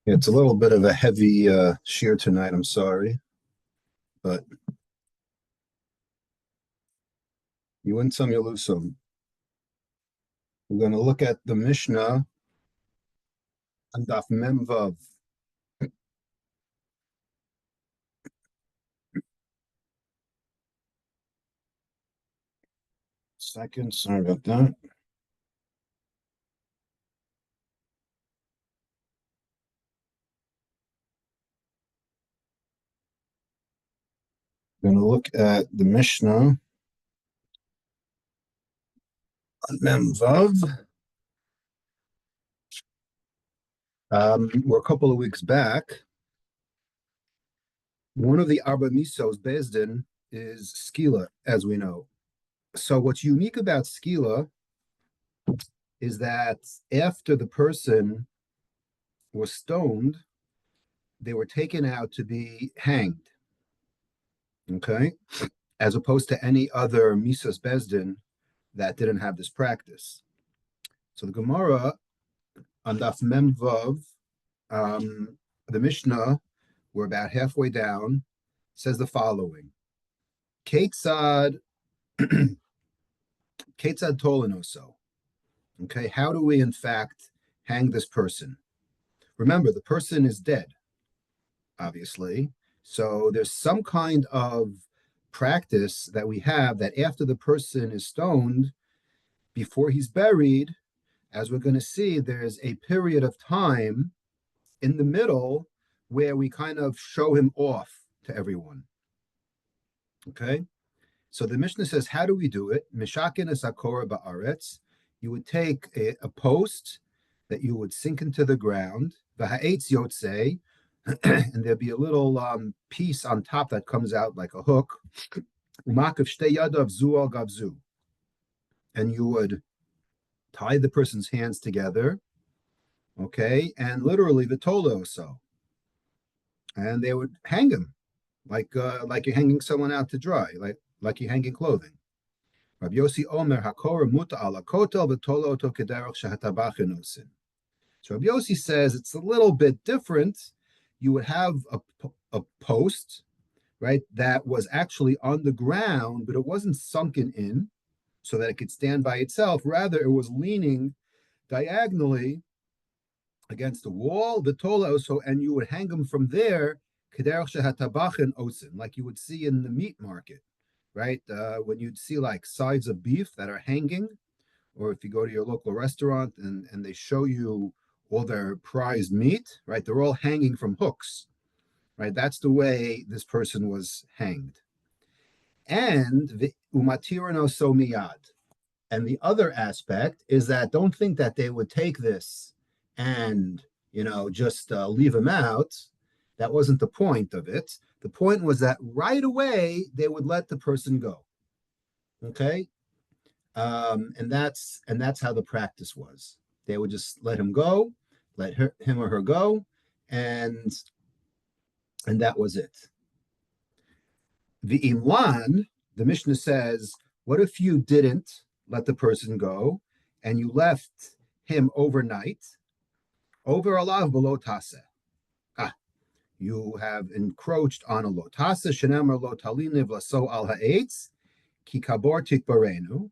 Yeah, it's a little bit of a heavy shear tonight. I'm sorry, but you win some, you lose some. We're going to look at the Mishnah and Daf Mem Vav. Second, sorry about that. We're going to look at the Mishnah and Mem Vav. We're a couple of weeks back. One of the Arba Misos, Bezdin, is Skila, as we know. So what's unique about Skila is that after the person was stoned, they were taken out to be hanged. Okay, as opposed to any other Misas Bezdin that didn't have this practice. So the Gemara on Daf Mem Vav, the Mishnah, we're about halfway down, says the following: Ketzad, Ketzad Tolanoso. Okay, how do we in fact hang this person? Remember, the person is dead, obviously. So there's some kind of practice that we have that after the person is stoned, before he's buried, as we're going to see, there's a period of time in the middle where we kind of show him off to everyone. Okay? So the Mishnah says, how do we do it? Mishakin is akora ba'aretz. You would take a post that you would sink into the ground, v'ha'etz yotzei, and there'd be a little piece on top that comes out like a hook, umakav shtei yadav zu al gavzu, and you would tie the person's hands together, okay, and literally the tolo so, and they would hang him like you're hanging someone out to dry, like you're hanging clothing. Rabbi Yossi Omer hakor muta ala kotel v'tolo to kederach shehatabachin osin. So Rabbi Yossi says it's a little bit different. You would have a post, right, that was actually on the ground, but it wasn't sunken in so that it could stand by itself. Rather, it was leaning diagonally against the wall, the tola also, and you would hang them from there, like you would see in the meat market, right? When you'd see like sides of beef that are hanging, or if you go to your local restaurant and they show you all their prized meat, right? They're all hanging from hooks, right? That's the way this person was hanged. And the umatirano so miyad. And the other aspect is that don't think that they would take this and, just leave him out. That wasn't the point of it. The point was that right away they would let the person go. Okay, and that's how the practice was. They would just let him go, him or her go, and that was it. The Imlan, the Mishnah says, what if you didn't let the person go and you left him overnight? Over alav below tase. You have encroached on a lotase, shenemar lotaliniv laso al ha'etz, ki kabor tikbarenu,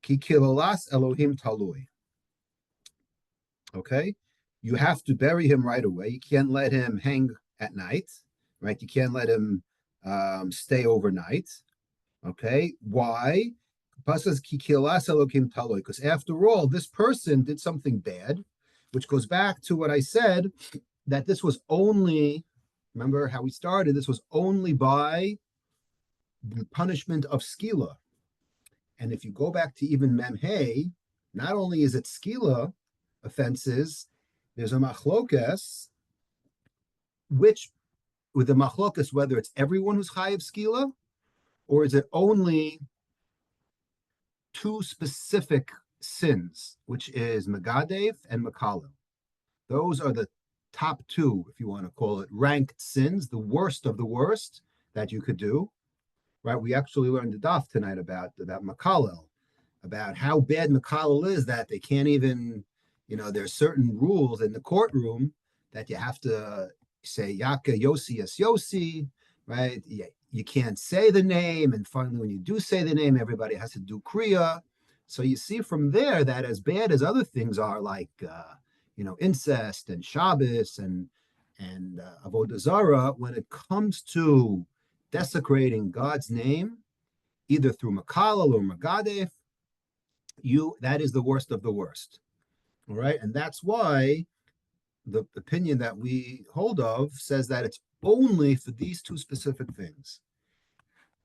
ki kilalas Elohim talui. Okay, you have to bury him right away. You can't let him hang at night, right? You can't let him stay overnight. Okay, why? Because after all, this person did something bad, which goes back to what I said, that this was only, remember how we started, this was only by the punishment of skila. And if you go back to even memhei, not only is it skila offenses, there's a machlokes, which with the machlokes, whether it's everyone who's chayiv skila, or is it only two specific sins, which is Megadev and Makalo. Those are the top two, if you want to call it, ranked sins, the worst of the worst that you could do. Right? We actually learned the daf tonight about Makalel, about how bad Makalel is that they can't even, there's certain rules in the courtroom that you have to say Yaka Yossi as Yossi, right? You can't say the name, and finally, when you do say the name, everybody has to do Kriya. So you see from there that as bad as other things are, like incest and Shabbos and Avodah Zarah, when it comes to desecrating God's name, either through Makalal or Magadef, that is the worst of the worst. All right. And that's why the opinion that we hold of says that it's only for these two specific things.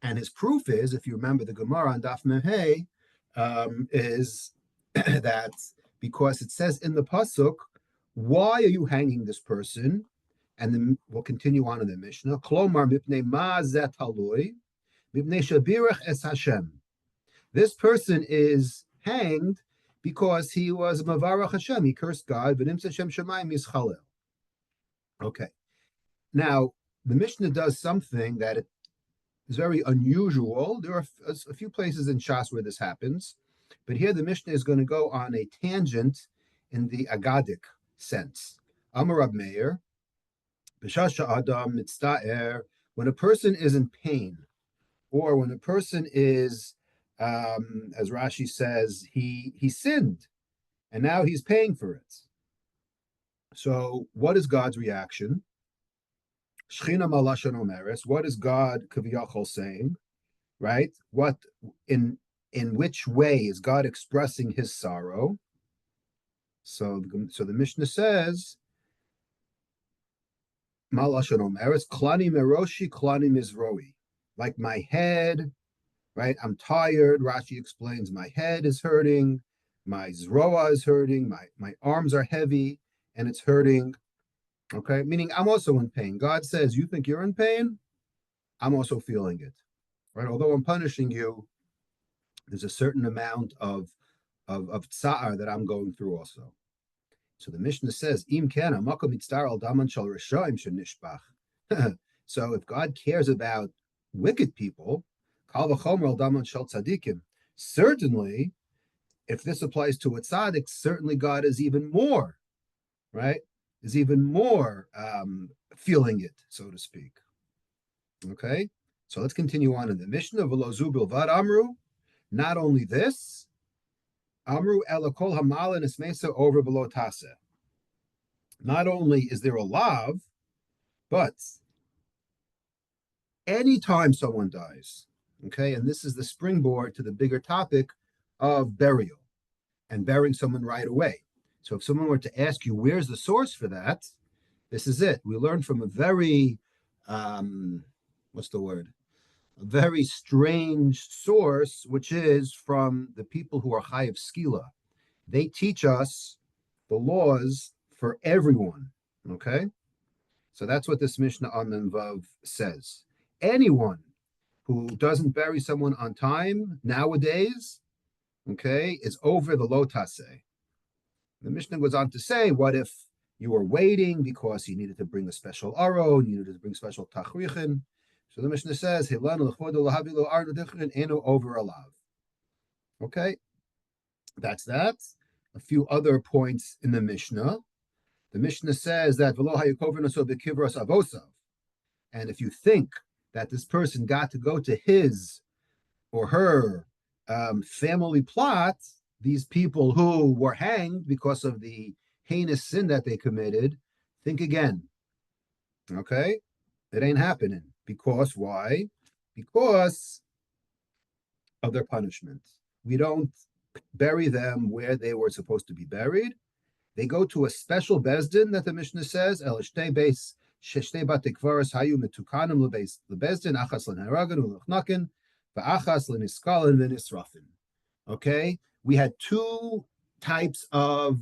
And his proof is, if you remember the Gemara on Daf Mehei, is that because it says in the Pasuk, why are you hanging this person? And then we'll continue on in the Mishnah. Klomar mipnei ma zeh talui, mipnei shabirach es Hashem. This person is hanged because he was Mavarach Hashem. He cursed God, but Hashem Shemayim Yischalel. Okay. Now, the Mishnah does something that is very unusual. There are a few places in Shas where this happens, but here the Mishnah is going to go on a tangent in the Agadic sense. Amar Rab Meir, B'shasha Adam Mitzta'er, when a person is in pain, or when a person is as Rashi says, he sinned, and now he's paying for it. So, what is God's reaction? Shchina malashon omeres. What is God kaviyachol saying? Right? What in which way is God expressing His sorrow? So the Mishnah says, malashon omeres klani meroshi klani mizroi. Like my head. Right, I'm tired. Rashi explains my head is hurting, my zroa is hurting, my arms are heavy, and it's hurting. Okay, meaning I'm also in pain. God says, you think you're in pain? I'm also feeling it. Right, although I'm punishing you, there's a certain amount of tsa'ar that I'm going through also. So the Mishnah says, Im kana makom mitzar al daman shal reshaim shenishbach. So if God cares about wicked people, certainly, if this applies to a tzaddik, certainly God is even more, right? Is even more feeling it, so to speak. Okay, so let's continue on in the Mishnah. V'lozu bilvad amru. Not only this, amru elakol hamalin esmesa over below tase. Not only is there a lav, but anytime someone dies. Okay, and this is the springboard to the bigger topic of burial and burying someone right away. So if someone were to ask you, where's the source for that? This is it. We learned from a very, what's the word? A very strange source, which is from the people who are Chayav Skila. They teach us the laws for everyone. Okay? So that's what this Mishnah on Vav says. Anyone who doesn't bury someone on time nowadays, okay, is over the lo taseh. The Mishnah goes on to say, what if you were waiting because you needed to bring a special aro, you needed to bring special tachrichin? So the Mishnah says, over alav. Okay, that's that. A few other points in the Mishnah. The Mishnah says that and if you think that this person got to go to his or her family plot, these people who were hanged because of the heinous sin that they committed, think again. Okay? It ain't happening. Because why? Because of their punishment. We don't bury them where they were supposed to be buried. They go to a special bezdin that the Mishnah says, El Shtei Beis Shtei Batikvaras Hayu Metukanim Lebeis Lebezdin Achas Lenharagan Ulechnakin Va'achas Leniskalan Venisrafin. Okay, we had two types of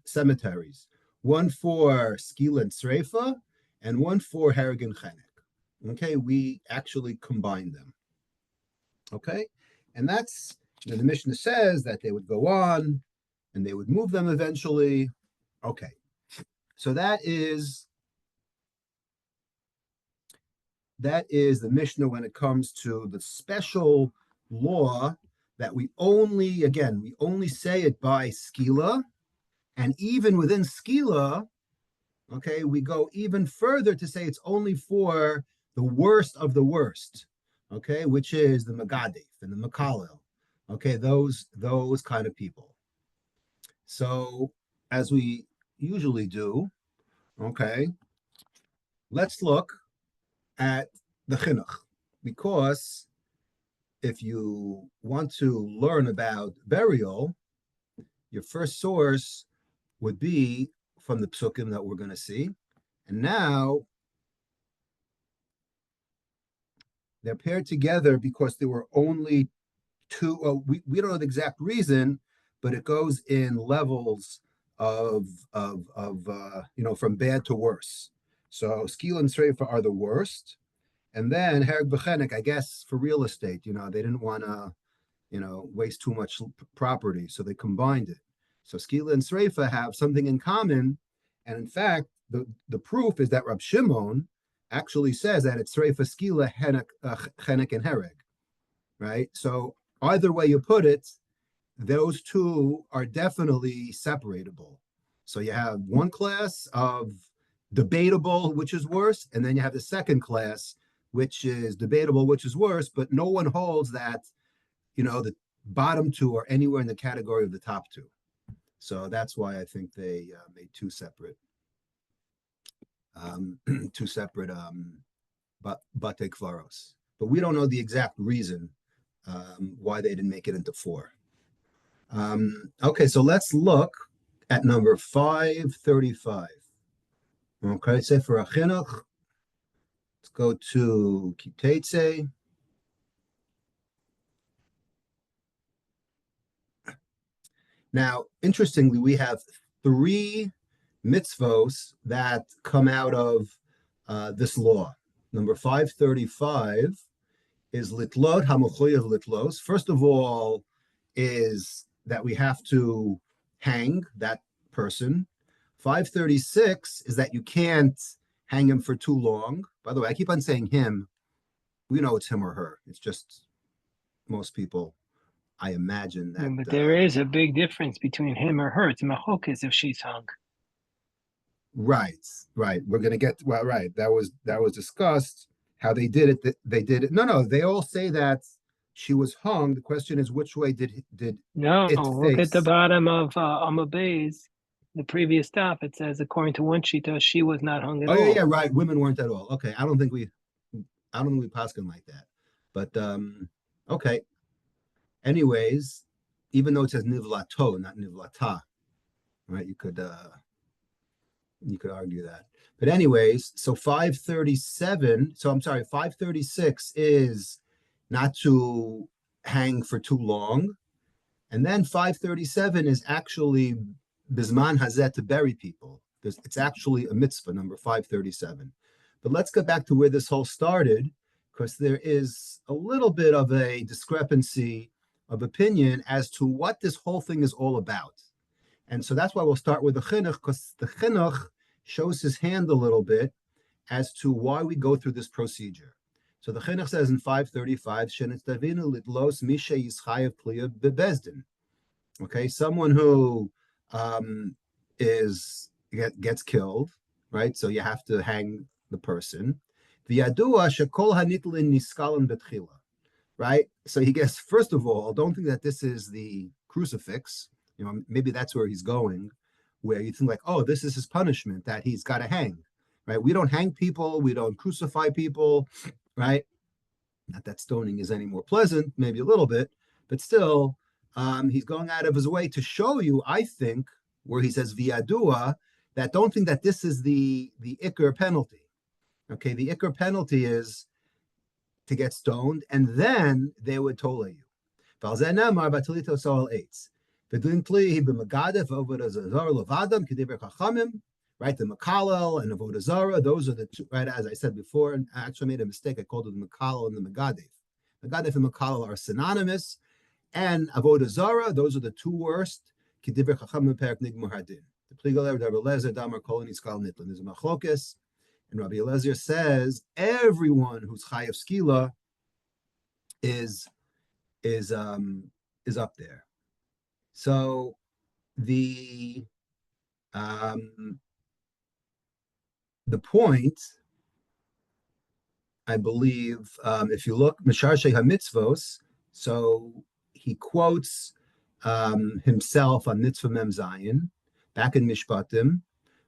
cemeteries, one for Skila and Sreifa, and one for Harrigan Chenek. Okay, we actually combined them. Okay, and that's, the Mishnah says that they would go on and they would move them eventually. Okay, so that is the Mishnah when it comes to the special law that we only say it by Skila, And even within skila, okay, we go even further to say it's only for the worst of the worst, okay, which is the Megadef and the Makalel, okay, those kind of people. So as we usually do, okay, let's look at the chinuch, because if you want to learn about burial, your first source would be from the psukim that we're going to see. And now they're paired together because there were only two. We don't know the exact reason, but it goes in levels of from bad to worse. So skil and sreifa are the worst, and then hereg b'chenek, I guess, for real estate. They didn't want to waste too much property, so they combined it. So skila and sreifa have something in common, and in fact, the proof is that Rab Shimon actually says that it's sreifa, skila, chenek, and hereg, right? So either way you put it, those two are definitely separatable. So you have one class of debatable, which is worse, and then you have the second class, which is debatable, which is worse, but no one holds that the bottom two are anywhere in the category of the top two. So that's why I think they made two separate two separate bate kvaros. But we don't know the exact reason why they didn't make it into four. Okay, so let's look at number 535. Okay, Sefer HaChinuch. Let's go to Kitetse. Now, interestingly, we have three mitzvos that come out of this law. Number 535 is litlot hamuchoyav litlos. First of all, is that we have to hang that person. 536 is that you can't hang him for too long. By the way, I keep on saying him. We know it's him or her. It's just most people, I imagine that. But there is a big difference between him or her. It's machokes if she's hung. Right. We're gonna get right. That was discussed how they did it. They did it. No, they all say that she was hung. The question is which way did No, it look at the face? bottom of Amabay's, the previous stop. It says, according to one shita, she was not hung at Oh yeah, all. right. Women weren't at all. Okay, I don't think we paskin like that. But okay. Anyways, even though it says nivlato, not nivlata, right? You could argue that. But anyways, so 537, so I'm sorry, 536 is not to hang for too long. And then 537 is actually bisman hazet, to bury people. It's actually a mitzvah, number 537. But let's get back to where this whole started, because there is a little bit of a discrepancy of opinion as to what this whole thing is all about. And so that's why we'll start with the chinuch, because the chinuch shows his hand a little bit as to why we go through this procedure. So the chinuch says in 535, "Shenitzavinu litlos mishe yischayev pliya bebezdin." Okay, someone who gets killed, right? So you have to hang the person. V'yadua shekol hanitlin niskalim betchila. Right? So he gets, first of all, don't think that this is the crucifix. Maybe that's where he's going, where you think like, oh, this is his punishment, that he's got to hang, right? We don't hang people, we don't crucify people, right? Not that stoning is any more pleasant, maybe a little bit, but still, he's going out of his way to show you, I think, where he says viadua, that don't think that this is the ikr penalty. Okay, the ikr penalty is to get stoned, and then they would toll you. Right, the Makalel and Avodah Zarah, those are the two, right, as I said before, and I actually made a mistake, I called it the Makalel and the Megadef. Megadef and Makalel are synonymous, and Avodah Zarah, those are the two worst. There's a machlokes, and Rabbi Eliezer says everyone who's chayav skila is up there. So the Um, the point, I believe, if you look, Misharshe HaMitzvos, so he quotes himself on Mitzvah Mem Zayin, back in Mishpatim,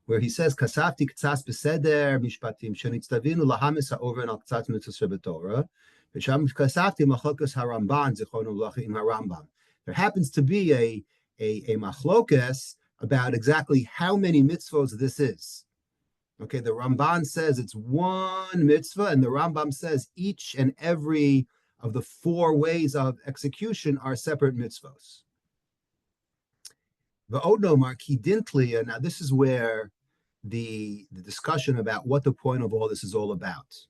where he says, "Kasafti ktsas beseder mishpatim shenitztavinu lahamis ha'oven al ktsas mitzvah shebetorah, v'sham kasafti machlokas haRamban zichonu lachim haRambam." There happens to be a machlokas about exactly how many mitzvos this is. Okay, the Ramban says it's one mitzvah, and the Rambam says each and every of the four ways of execution are separate mitzvos. V'odnomar ki dintlia. Now, this is where the discussion about what the point of all this is all about.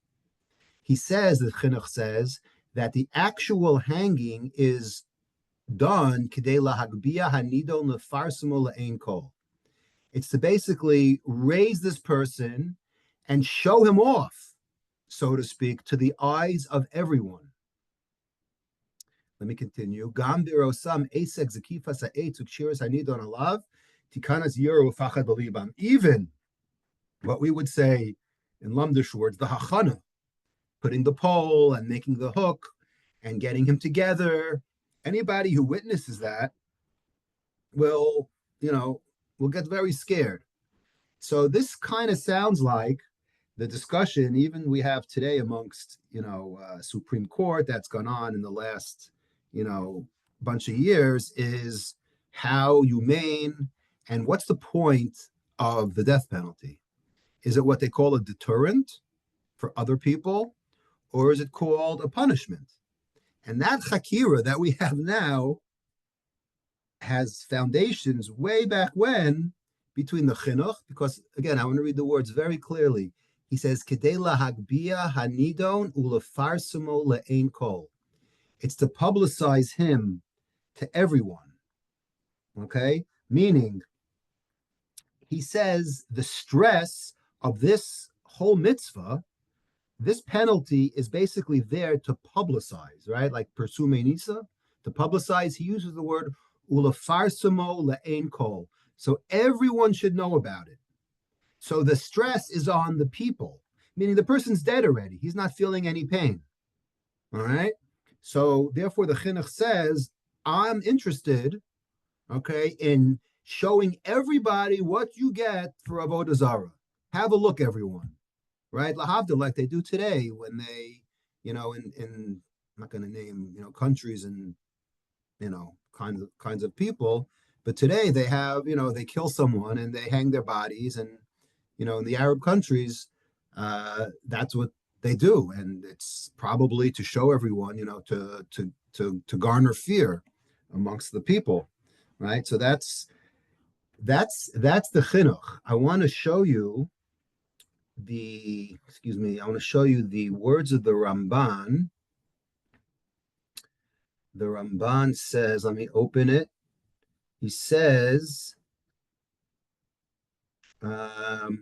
He says, the Chinuch says, that the actual hanging is done k'dei lahagbia hanidon lefarsimo le'ein kol. It's to basically raise this person and show him off, so to speak, to the eyes of everyone. Let me continue. Gam birosam esek zekifas ha'etz ukshiras hanidon alav tikanas yiru ufachad b'libam. Even what we would say in Lumdish words, the hachana, putting the pole and making the hook and getting him together. Anybody who witnesses that will get very scared. So this kind of sounds like the discussion even we have today amongst, Supreme Court that's gone on in the last, bunch of years is how humane and what's the point of the death penalty? Is it what they call a deterrent for other people, or is it called a punishment? And that chakira that we have now has foundations way back when between the chinuch, because again, I want to read the words very clearly. He says, "Kedei lahagbia hanidon ulefarsimo le'ein kol." It's to publicize him to everyone. Okay, meaning he says the stress of this whole mitzvah, this penalty is basically there to publicize, right? Like persume nisa, to publicize. He uses the word ulefarsimo le'ein kol. So everyone should know about it. So the stress is on the people, meaning the person's dead already. He's not feeling any pain. All right. So therefore, the chinuch says, I'm interested, okay, in showing everybody what you get for avodah zarah. Have a look, everyone. Right? Lahavdil, like they do today when they, in I'm not going to name, countries and, kinds of people. But today they have, they kill someone and they hang their bodies. And, in the Arab countries, that's what they do. And it's probably to show everyone, to garner fear amongst the people. Right. So that's the chinuch. I want to show you the words of the Ramban. The Ramban says, let me open it. He says, "V'al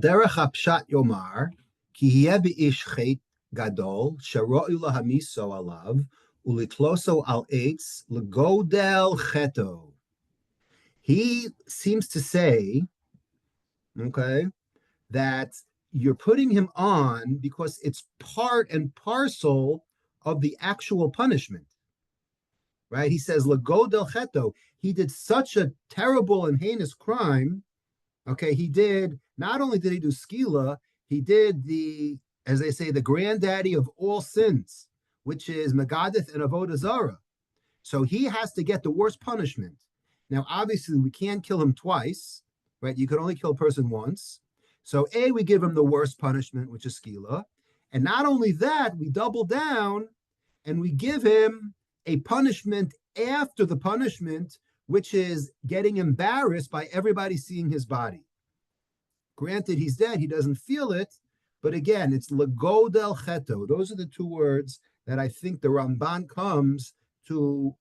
derech hapshat yomar ki hiye b'ish chet gadol shero'u lahamiso alav ulitloso al eitz legodel cheto." He seems to say, okay, that you're putting him on because it's part and parcel of the actual punishment, right? He says, Lago del Cheto, he did such a terrible and heinous crime. Okay, not only did he do skila, he did as they say, the granddaddy of all sins, which is Megadeth and Avodah Zarah. So he has to get the worst punishment. Now, obviously, we can't kill him twice, right? You can only kill a person once. So we give him the worst punishment, which is skila. And not only that, we double down and we give him a punishment after the punishment, which is getting embarrassed by everybody seeing his body. Granted, he's dead. He doesn't feel it. But again, it's lago del cheto. Those are the two words that I think the Ramban comes to,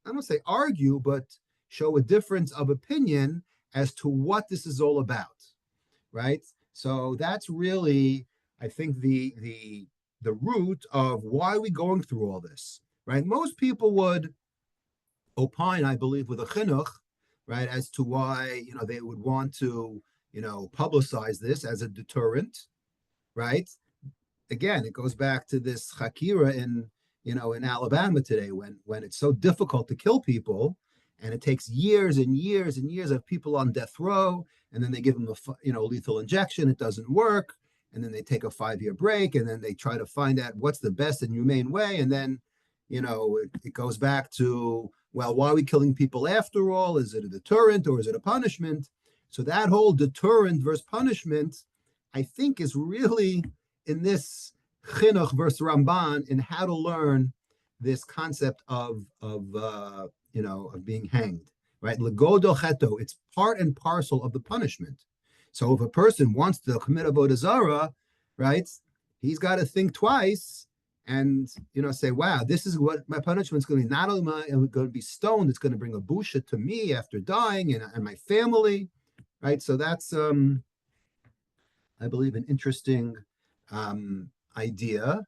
I don't say argue, but show a difference of opinion as to what this is all about, right? So that's really, I think, the root of why we're going through all this, right? Most people would opine, I believe, with a chinuch, right, as to why they would want to publicize this as a deterrent, right? Again, it goes back to this Hakira in Alabama today, when it's so difficult to kill people, and it takes years and years and years of people on death row, and then they give them a lethal injection, it doesn't work, and then they take a 5-year break, and then they try to find out what's the best and humane way, and then it goes back to, well, why are we killing people after all? Is it a deterrent or is it a punishment? So that whole deterrent versus punishment, I think, is really in this chinuch versus Ramban in how to learn this concept of being hanged, right? Legodo cheto, it's part and parcel of the punishment. So if a person wants to commit avodah zarah, right, he's got to think twice and say, wow, this is what my punishment is going to be. Not only am I going to be stoned, it's going to bring a busha to me after dying and my family, right? So that's I believe an interesting idea.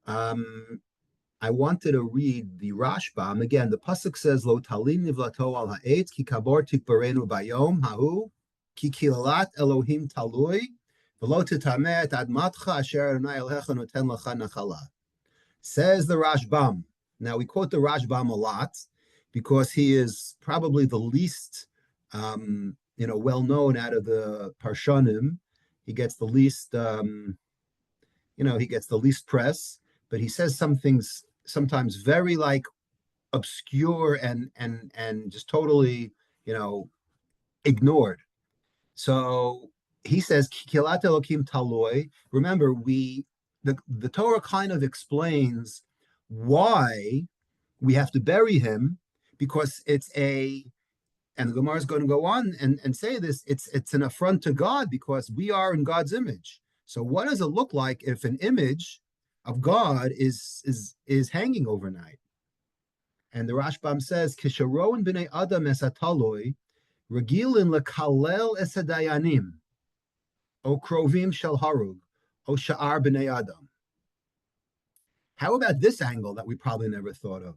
I wanted to read the Rashbam again. The pasuk says, "Lo talim nivlato al ha'etz ki kabor tikbarenu bayom ha'u ki kilat Elohim talui v'lo titamet admatcha asher Adonai Elohecha noten lecha nachala." Says the Rashbam. Now we quote the Rashbam a lot because he is probably the least, well known out of the Parshanim. He gets the least, he gets the least press, but he says some things sometimes very like obscure and just totally, ignored. So he says, Kilat Elokim Taloi. Remember, the Torah kind of explains why we have to bury him, because and the Gemara is going to go on and say this, it's an affront to God because we are in God's image. So what does it look like if an image of God is hanging overnight? And the Rashbam says, Kisharon b'nei Adam esataloi, regilin lekalel esadayanim, o krovim shel harug, o sha'ar b'nei Adam. How about this angle that we probably never thought of?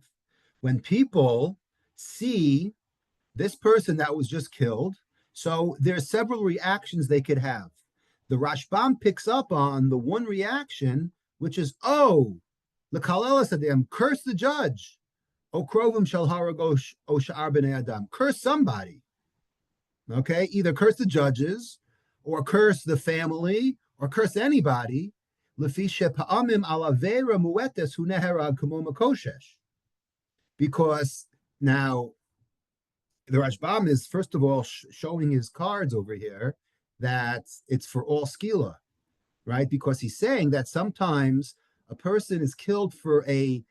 When people see this person that was just killed, so there's several reactions they could have. The Rashbam picks up on the one reaction, which is, l'kalel esadayim, curse the judge. O krovim shel harag o sha'ar b'nei Adam, curse somebody. Okay, either curse the judges, or curse the family, or curse anybody. Lefi shepa'amim ala ve'era muetes hu neherag kamo makoshesh. Because now the Rashbam is, first of all, showing his cards over here that it's for all skila, right? Because he's saying that sometimes a person is killed by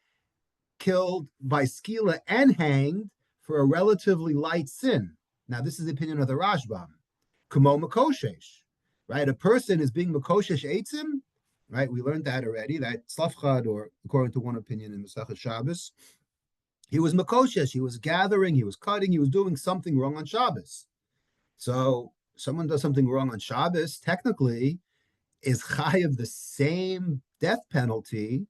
skila and hanged for a relatively light sin. Now, this is the opinion of the Rashbam. Kamo makoshesh, right? A person is being makoshesh eitzim, right? We learned that already, that slafchad, or according to one opinion in Masechet Shabbos, he was makoshesh, he was gathering, he was cutting, he was doing something wrong on Shabbos. So someone does something wrong on Shabbos, technically, is chayav the same death penalty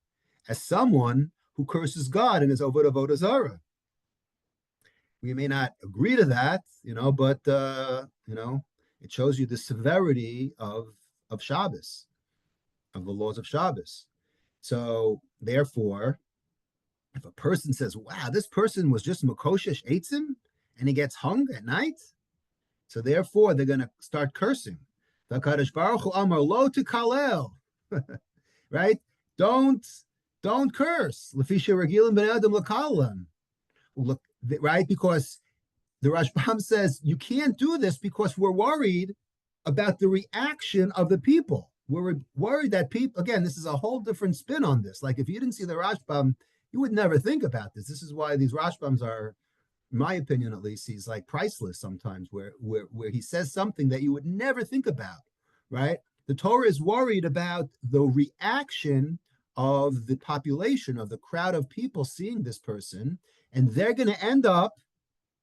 as someone who curses God and is over avodah zarah. We may not agree to that, but it shows you the severity of Shabbos, of the laws of Shabbos. So therefore, if a person says, wow, this person was just makoshesh eitzim and he gets hung at night, so therefore they're going to start cursing. HaKadosh Baruch Hu amar lo tikalel, right? Don't curse. Lefisha regilim ben adam lakalam. Look, right? Because the Rashbam says you can't do this because we're worried about the reaction of the people. We're worried that people, again, this is a whole different spin on this. Like if you didn't see the Rashbam, you would never think about this. This is why these Rashbams are, in my opinion at least, he's like priceless sometimes, where he says something that you would never think about, right? The Torah is worried about the reaction of the population, of the crowd of people seeing this person, and they're going to end up,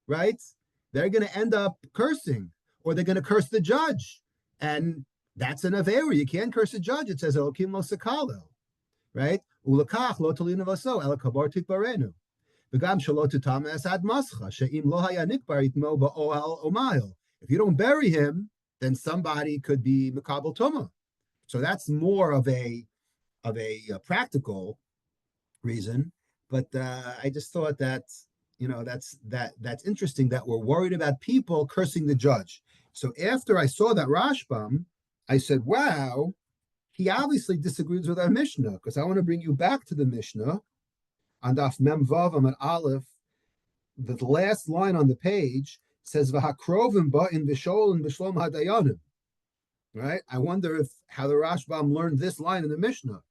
right? They're going to end up cursing, or they're going to curse the judge. And that's an avera. You can't curse a judge. It says, Elokim lo sekalo, right? Ulakach lo talinu vaso, ela kabar tikbarenu. V'gam shelo tutames ad mascha she'im lo haya nikbar itmo ba'ohel omayel. If you don't bury him, then somebody could be makabel tuma. So that's more of a practical reason. But I just thought that that's interesting that we're worried about people cursing the judge. So after I saw that Rashbam, I said, wow, he obviously disagrees with our Mishnah, because I want to bring you back to the Mishnah on Daf Mem Vav Amud Aleph. The last line on the page says V'hakrovim ba'in b'shol and b'shlom hadayanim. Right? I wonder how the Rashbam learned this line in the Mishnah.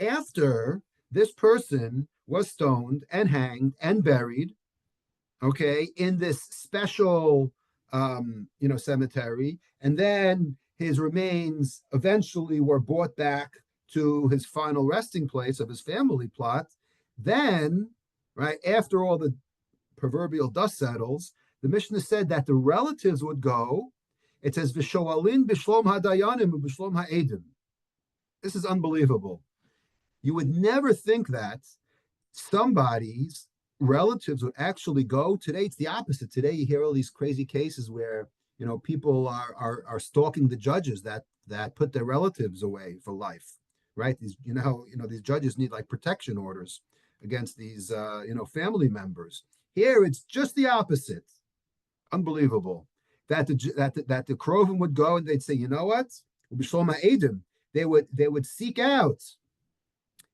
After this person was stoned and hanged and buried, okay, in this special, cemetery, and then his remains eventually were brought back to his final resting place of his family plot. Then, right after all the proverbial dust settles, the Mishnah said that the relatives would go. It says v'shoalin b'shlom hadayanim u'b'shlom ha'edim. This is unbelievable. You would never think that somebody's relatives would actually go. Today it's the opposite. Today you hear all these crazy cases where people are stalking the judges that put their relatives away for life, right? These these judges need like protection orders against these family members. Here it's just the opposite. Unbelievable that the Krovim would go and they'd say, you know what, they would seek out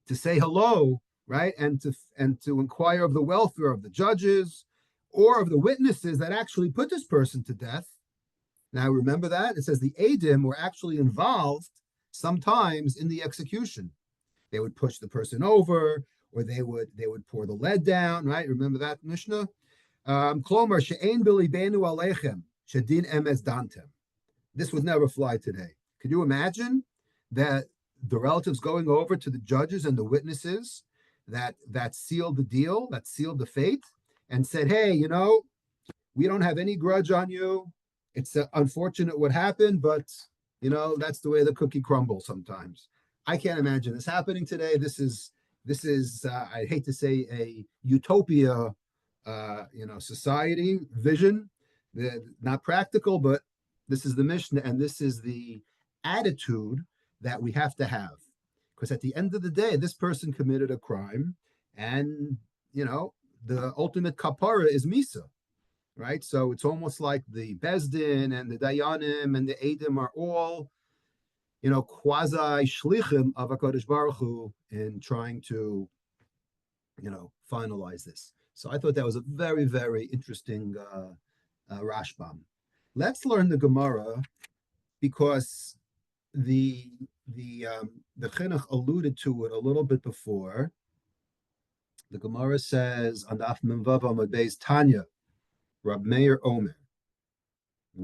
to say hello, right, and to inquire of the welfare of the judges or of the witnesses that actually put this person to death. Now remember that it says the Adim were actually involved sometimes in the execution. They would push the person over, or they would pour the lead down, right? Remember that Mishnah? Klomer she'ein bilibenu alechem shedin emes dantem. This would never fly today. Could you imagine that the relatives going over to the judges and the witnesses that sealed the deal, that sealed the fate, and said, hey, we don't have any grudge on you. It's unfortunate what happened, but that's the way the cookie crumbles sometimes. I can't imagine this happening today. This is I hate to say a utopia society vision, not practical, but this is the Mishnah, and this is the attitude that we have to have. Because at the end of the day, this person committed a crime, and the ultimate kapara is misa, right? So it's almost like the Bezdin and the Dayanim and the Edim are all quasi shlichim of HaKadosh Baruch Hu in trying to finalize this. So I thought that was a very, very interesting Rashbam. Let's learn the Gemara, because the Chinuch alluded to it a little bit before. The Gemara says on Daf Mem Vav Amud Beis Tanya, Rab Meir Omer.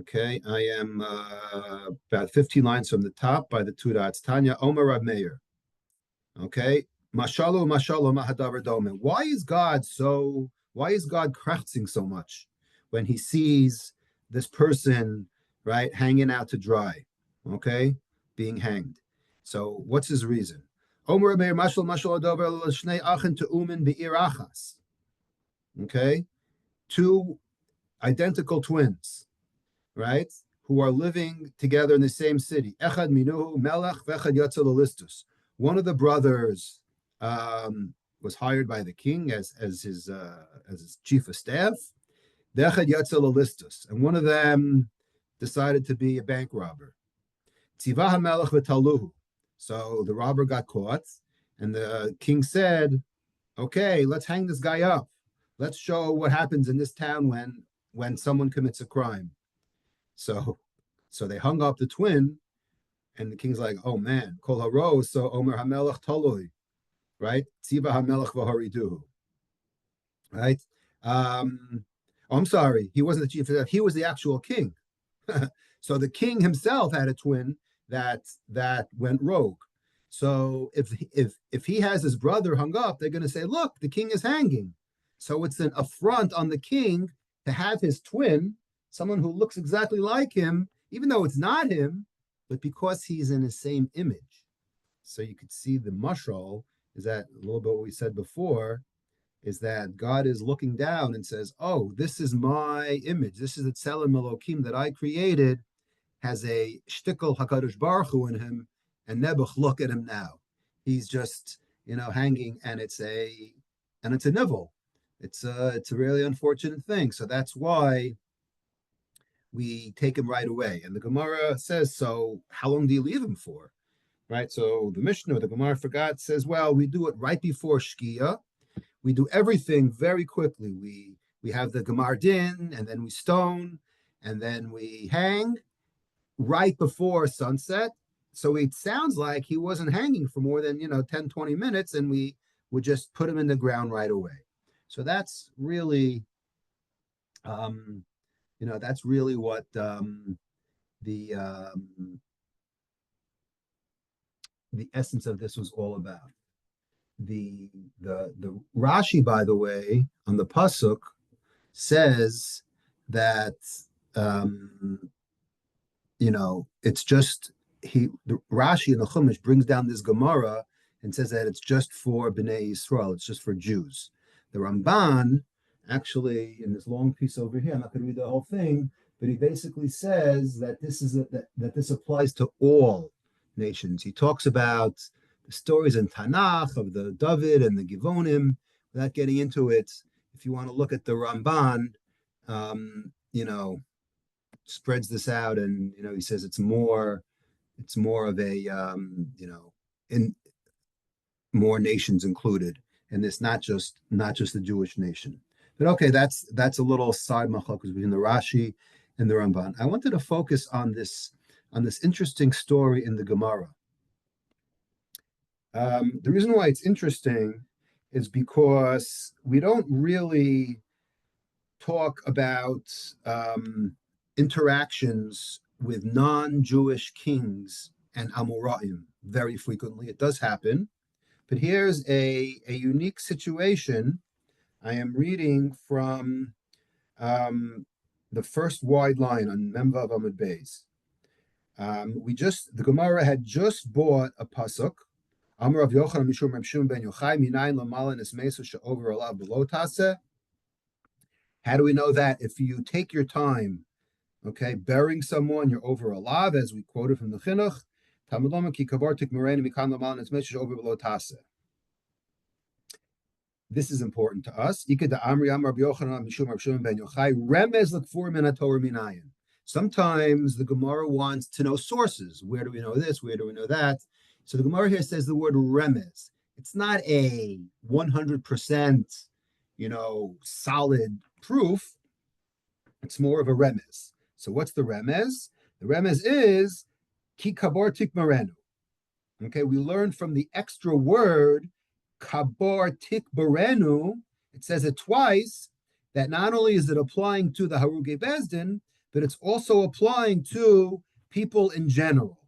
Okay, I am about 15 lines from the top by the two dots. Tanya Omer Rab Meir. Okay, Mashalu Mahadavar Domen. Why is God krachzing so much when he sees this person, right, hanging out to dry? Okay, being hanged. So what's his reason? Omer Meir Mashal Adover Shnei Achin Tu'umin Be'ir Achas. Okay, two identical twins, right, who are living together in the same city. Echad Minuhu Melech Vechad Yatzel Listus. One of the brothers was hired by the king as his chief of staff. Vechad Yatzel Listus, and one of them decided to be a bank robber. Tzivah HaMelech v'taluhu. So the robber got caught, and the king said, okay, let's hang this guy up. Let's show what happens in this town when someone commits a crime. So they hung up the twin, and the king's like, oh man, kol haro, so Omer HaMelech talui, right? Tzivah HaMelech v'hariduhu, right? I'm sorry, he wasn't the chief of staff, he was the actual king. So the king himself had a twin that went rogue. So if he has his brother hung up, they're going to say, look, the king is hanging. So it's an affront on the king to have his twin, someone who looks exactly like him, even though it's not him, but because he's in the same image. So you could see the mashal is that a little bit what we said before, is that God is looking down and says, "Oh, this is my image. This is the Tselem Elokim that I created. Has a shtickle Hakadosh Baruch Hu in him, and Nebuch, look at him now. He's just hanging, and it's a nivul. It's a really unfortunate thing. So that's why we take him right away. And the Gemara says, so how long do you leave him for? Right. So the Mishnah, the Gemara forgot, says, well, we do it right before Shkia. We do everything very quickly. We have the Gemar Din, and then we stone, and then we hang right before sunset. So it sounds like he wasn't hanging for more than 10, 20 minutes, and we would just put him in the ground right away. So that's really that's really what the the essence of this was all about. The Rashi, by the way, on the pasuk says that it's just the Rashi in the Chumash brings down this Gemara and says that it's just for Bnei Yisrael, it's just for Jews. The Ramban, actually, in this long piece over here, I'm not going to read the whole thing, but he basically says that this applies to all nations. He talks about the stories in Tanakh of the David and the Givonim. Without getting into it, if you want to look at the Ramban, spreads this out, and he says it's more of a in more nations included, and this not just the Jewish nation. But okay, that's a little side machlokes between the Rashi and the Ramban. I wanted to focus on this interesting story in the Gemara. The reason why it's interesting is because we don't really talk about interactions with non-Jewish kings and Amoraim very frequently. It does happen, but here's a unique situation. I am reading from the first wide line on Memvav Amud Beis. The Gemara had just bought a pasuk. Amar of Yochanan Mishum Reb Shimon ben Yochai Minayin Lamala Nesmesu She'over Alav B'lo Taseh. How do we know that? If you take your time, okay, burying someone, you're over a lav, as we quoted from the Chinuch. This is important to us. Sometimes the Gemara wants to know sources. Where do we know this? Where do we know that? So the Gemara here says the word remez. It's not a 100%, solid proof. It's more of a remez. So what's the remez? The remez is ki kabor tikmarenu. Okay, we learn from the extra word kabor tikbarenu. It says it twice. That not only is it applying to the Haruge Bezdin, but it's also applying to people in general.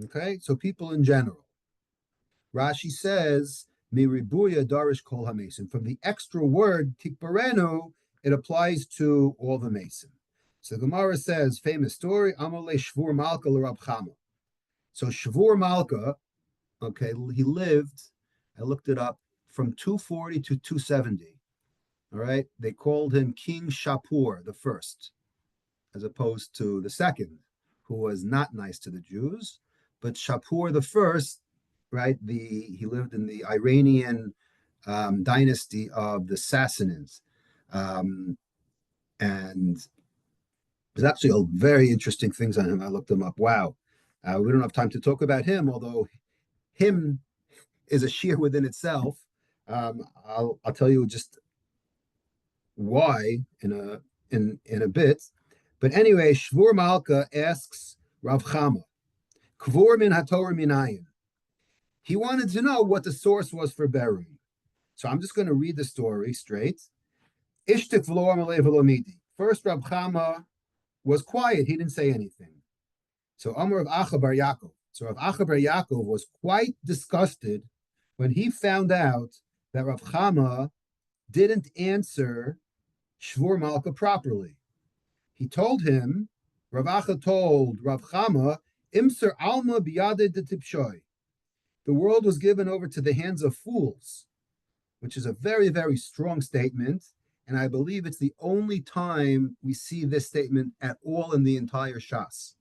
Okay, so people in general. Rashi says miribuya darish kol hamesim. From the extra word tikbarenu, it applies to all the mason. So Gemara says, famous story, Amale Shvur Malka l'Rab Chama. So Shvur Malka, okay, he lived, I looked it up, from 240 to 270. All right, they called him King Shapur the first, as opposed to the second, who was not nice to the Jews. But Shapur the first, right, he lived in the Iranian dynasty of the Sassanids. And there's actually very interesting things on him. I looked him up. Wow. We don't have time to talk about him, although him is a sheer within itself. I'll tell you just why in a bit. But anyway, Shvur Malka asks Rav Chama, Kvur min haTorah minayin. He wanted to know what the source was for burying. So I'm just going to read the story straight. Ishtik v'lo amalei v'lo midi. First, Rav Chama was quiet. He didn't say anything. So Amar of Acha bar Yaakov. So Rav Acha bar Yaakov was quite disgusted when he found out that Rav Chama didn't answer Shvur Malka properly. He told him, Rav Acha told Rav Chama, Imser Alma biyade de tipshoy. The world was given over to the hands of fools. which is a very, very strong statement. And I believe it's the only time we see this statement at all in the entire Shas.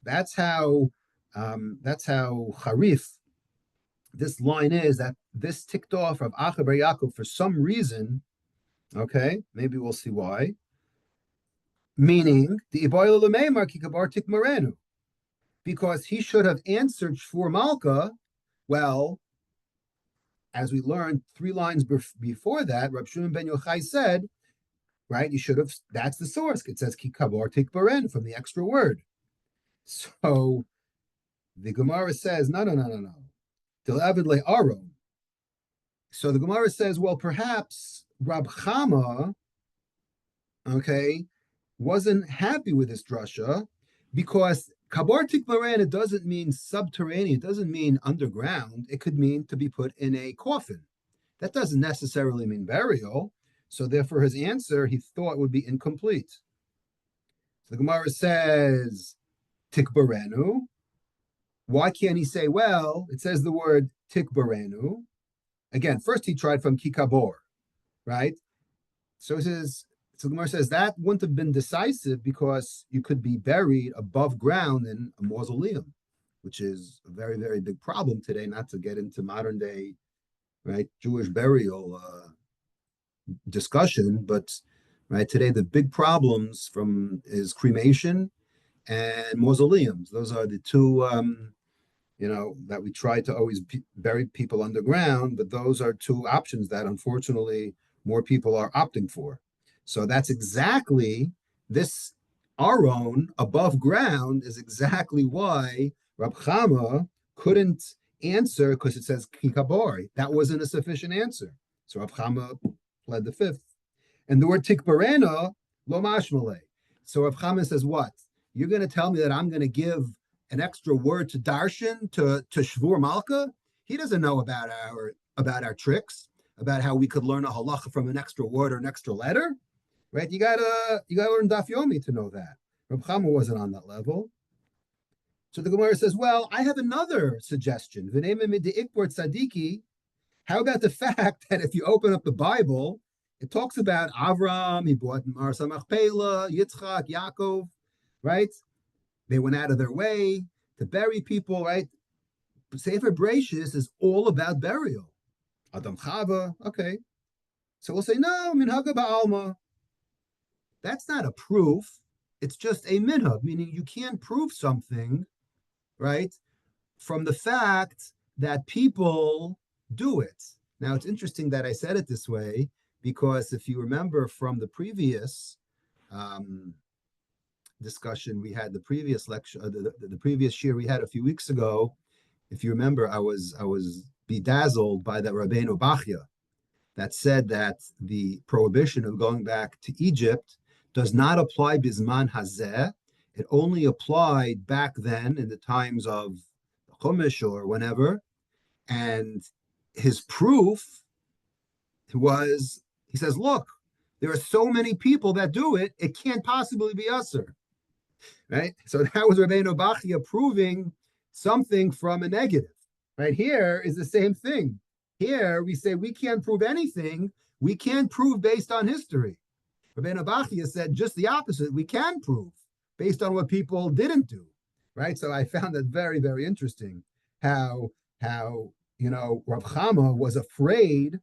That's how Harif this line is, that this ticked off of Acha Bar Yaakov for some reason. Okay, maybe we'll see why. Meaning the Iboila Lememar Kikabar Tikmarenu, because he should have answered for Malka. Well, as we learned 3 lines before that, Rab Shimon ben Yochai said, right, you should have, that's the source. It says Kikabar Tikbaren from the extra word. So the Gemara says, no. Till Avid Le Aro. So the Gemara says, well, perhaps Rab Chama, okay, wasn't happy with this drasha because Kabar Tikbaren, it doesn't mean subterranean, it doesn't mean underground, it could mean to be put in a coffin. That doesn't necessarily mean burial. So therefore, his answer he thought would be incomplete. So the Gemara says, Tikbarenu. Why can't he say, well, it says the word Tikbarenu. Again, first he tried from Kikabor, right? So the Gemara says that wouldn't have been decisive because you could be buried above ground in a mausoleum, which is a very, very big problem today, not to get into modern day, right, Jewish burial discussion, but right today the big problems is cremation and mausoleums. Those are the two that we try to always bury people underground, but those are 2 options that unfortunately more people are opting for. So that's exactly this Aron above ground is exactly why Rab Chama couldn't answer because it says Kikabori. That wasn't a sufficient answer. So Rab Chama pled the 5th. And the word Tikbarena, lo mashmale. So Rab Chama says, what? You're going to tell me that I'm going to give an extra word to Darshan, to Shvur Malka? He doesn't know about our tricks, about how we could learn a halacha from an extra word or an extra letter, right? You gotta learn Daf Yomi to know that. Reb Chama wasn't on that level. So the Gemara says, well, I have another suggestion. How about the fact that if you open up the Bible, it talks about Avram, he bought Marsa Machpelah, Yitzchak, Yaakov, right? They went out of their way to bury people, right? Sefer Bereshis is all about burial. Adam Chava, okay. So we'll say, no, minhaga ba'alma. That's not a proof. It's just a minhag, meaning you can't prove something, right, from the fact that people do it. Now, it's interesting that I said it this way, because if you remember from the previous discussion we had, the previous lecture, the previous year we had a few weeks ago, if you remember, I was bedazzled by that Rabbeinu Bachya that said that the prohibition of going back to Egypt does not apply bisman hazeh. It only applied back then in the times of Chumash or whenever. And his proof was, he says, look, there are so many people that do it, it can't possibly be usher. Right? So that was Rabbeinu Bachya proving something from a negative. Right here is the same thing. Here we say we can't prove anything. We can't prove based on history. Rabbeinu Bachya said just the opposite. We can prove based on what people didn't do. Right? So I found that very, very interesting how Rav Chama was afraid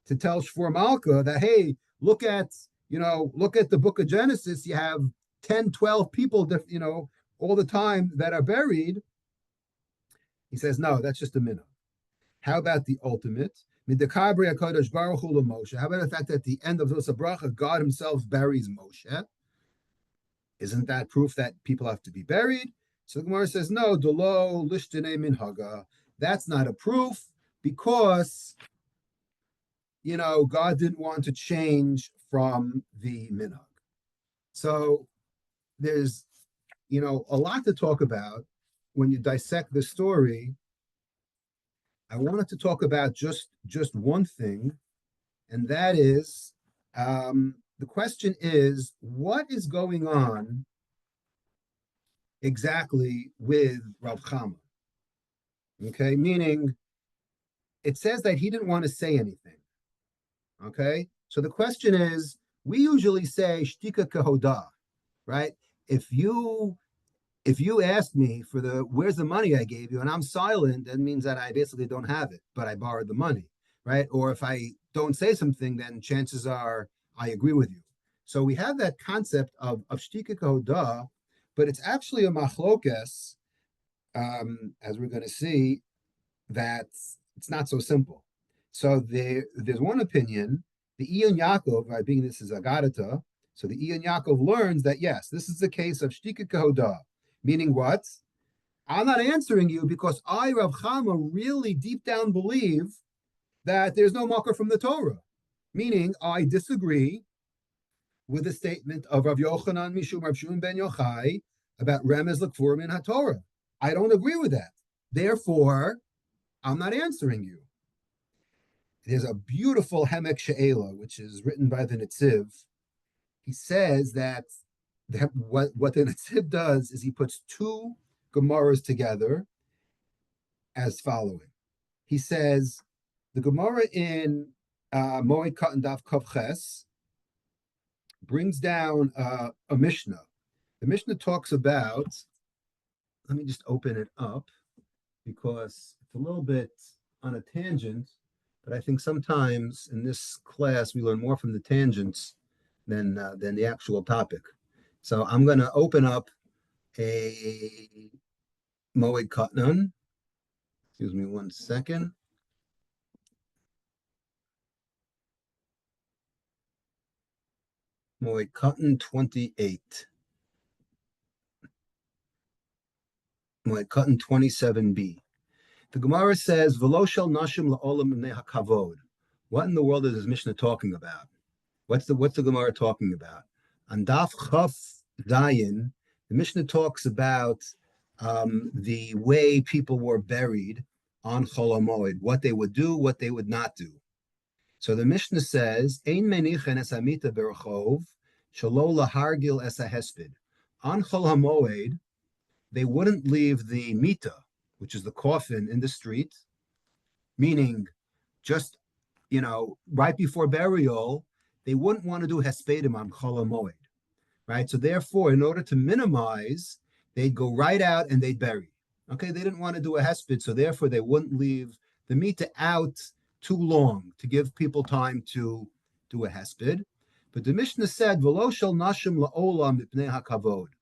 to tell Shvur Malka that, hey, look at the book of Genesis. You have 10, 12 people, all the time that are buried. He says, no, that's just a minhag. How about the ultimate? How about the fact that at the end of Zos HaBracha, God himself buries Moshe? Isn't that proof that people have to be buried? So the Gemara says, no, dolo lishtene minhaga. That's not a proof because, God didn't want to change from the minhag. So there's, a lot to talk about when you dissect the story. I wanted to talk about just one thing, and that is, the question is, what is going on exactly with Rav Chama? Okay, meaning it says that he didn't want to say anything. Okay, so the question is, we usually say shtika kehoda, right? If you if you ask me for the where's the money I gave you and I'm silent, that means that I basically don't have it, but I borrowed the money, right? Or if I don't say something, then chances are I agree with you. So we have that concept of shtika kehoda, but it's actually a machlokes, as we're going to see, that it's not so simple. So there's one opinion, the Ian Yaakov, right, being this is Agadata, so the Ian Yaakov learns that yes, this is the case of Shtika Kehoda, meaning what? I'm not answering you because I, Rav Chama, really deep down believe that there's no marker from the Torah, meaning I disagree with the statement of Rav Yochanan Mishum Rav Shimon ben Yochai about Remez L'Kfurim in HaTorah. I don't agree with that. Therefore, I'm not answering you. There's a beautiful Hemek She'ela, which is written by the Netziv. He says that what the Netziv does is he puts two Gemaras together as following. He says the Gemara in Moed Katan Daf Kav Ches brings down a Mishnah. The Mishnah talks about, let me just open it up because it's a little bit on a tangent, but I think sometimes in this class we learn more from the tangents than the actual topic. So I'm going to open up a Moed Katan. Excuse me one second. Moed Katan 28. Moed Katan 27b. The Gemara says, "V'lo shel nashim la'olam b'nei hakavod." What in the world is this Mishnah talking about? What's the Gemara talking about? On Daf Chaf Zayin, the Mishnah talks about the way people were buried on Chol HaMoed, what they would do, what they would not do. So the Mishnah says, "Ein menichen es hamita berachov, shelo lahargil es hahesped." On Chol HaMoed, they wouldn't leave the mita, which is the coffin, in the street, meaning just, right before burial, they wouldn't want to do hespedim on Chol HaMoed, right? So therefore, in order to minimize, they'd go right out and they'd bury. Okay, they didn't want to do a hesped, so therefore they wouldn't leave the mita out too long to give people time to do a hesped. But the Mishnah said, "V'lo shel nashim la'olam mipnei hakavod."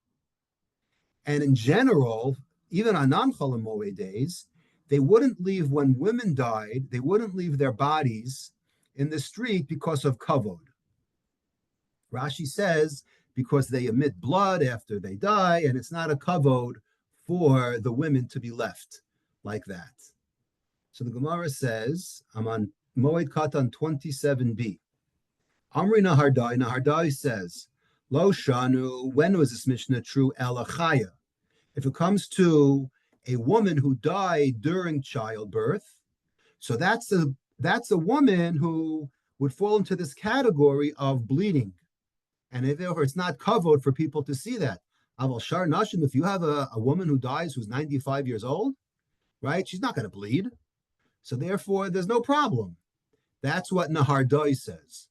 And in general, even on non-Chol HaMoed days, they wouldn't leave when women died, they wouldn't leave their bodies in the street because of kavod. Rashi says, because they emit blood after they die, and it's not a kavod for the women to be left like that. So the Gemara says, I'm on Moed Katan 27b. Amri Nahardai, Nahardai says, Lo Shanu, when was this Mishnah true? Elachaya. If it comes to a woman who died during childbirth, so that's a woman who would fall into this category of bleeding. And if it's not covered for people to see that. Aval Shar Nashim, if you have a woman who dies who's 95 years old, right, she's not going to bleed. So therefore, there's no problem. That's what Nahardai says.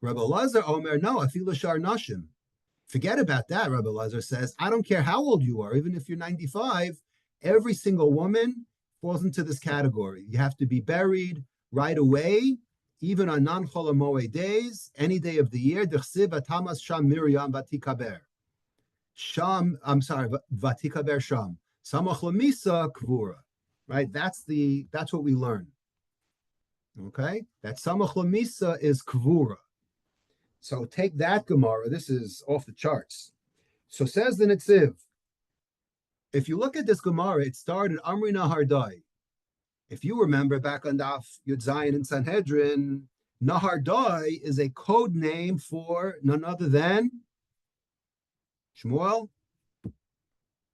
Rabbi Lazar Omer, no, Afilu Shar Nashim. Forget about that, Rabbi Lazar says. I don't care how old you are, even if you're 95, every single woman falls into this category. You have to be buried right away, even on non-Chol HaMoed days, any day of the year. Vatikaber Sham. Samach Lamisa Kvura. Right? That's what we learn. Okay? That Samach Lamisa is Kvura. So take that Gemara. This is off the charts. So says the Netziv, if you look at this Gemara, it started Amri Nahardai. If you remember back on Daf Yud Zayin in Sanhedrin, Nahardai is a code name for none other than Shmuel.